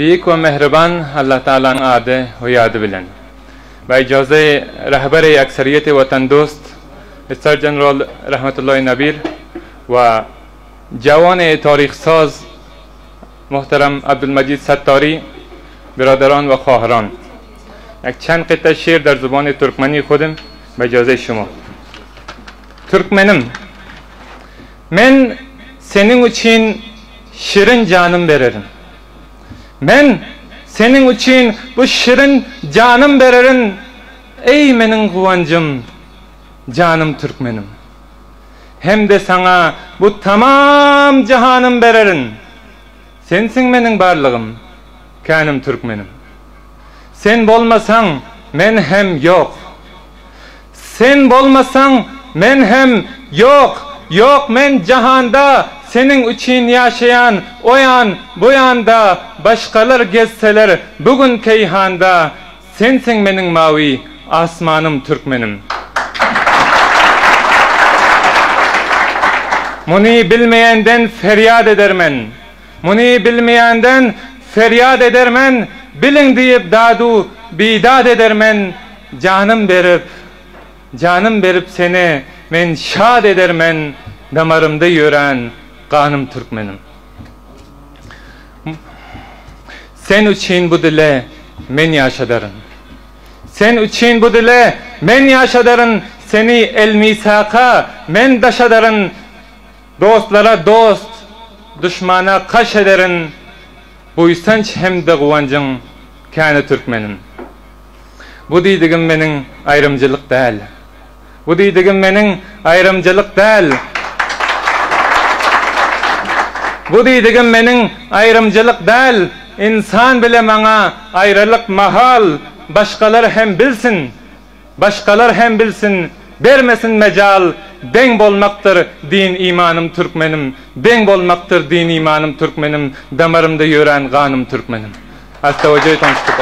Büyük ve mehriban Allah Teala'nın adı ve yadı bilen. Ve icazı rehber-i ekseriyeti vatan dost, Mr. General Rahmetullahi Nabir ve cavan-ı tarihsaz muhterem Abdülmecid Settari, برادران و خواهران، یک چند قطعه شعر در زبان ترکمنی خودم به اجازه شما. Türkmenim, men senin için şirin canım veririm. Men senin için bu şirin canım veririm. Ey menin kuvancım, canım Türkmenim. Hem de sana bu tamam cihanım veririm. Sensin menin barlığım. Kanım Türkmenim. Sen bolmasan men hem yok. Sen bolmasan men hem yok. Yok men cihanda senin için yaşayan o yan bu yanda başkalar gezseler bugün keyhanda sensin menin mavi asmanım Türkmenim. Muni bilmeyenden feryat edermen. Muni bilmeyenden feryat edermen, bilin deyip dadu bidat edermen, canım verip seni men şad edermen, damarımda yören kanım Türkmenim. Sen için bu dile men yaşadarın. Sen için bu dile men yaşadarın, seni el misaka men daşadarın, dostlara dost, düşmana kaş ederin. Bu istanç hem de kuvancın kâne Türkmenim. Bu deydigim menin ayrımcılık değil. Bu deydigim menin ayrımcılık değil. Bu deydigim menin ayrımcılık değil. İnsan bile bana ayrılık mahal. Başkalar hem bilsin. Başkalar hem bilsin. Vermesin mecal. Ben bolmaktır din imanım Türkmenim. Ben bolmaktır din imanım Türkmenim. Damarımda yören kanım Türkmenim. Hasta hocayı tanıştık.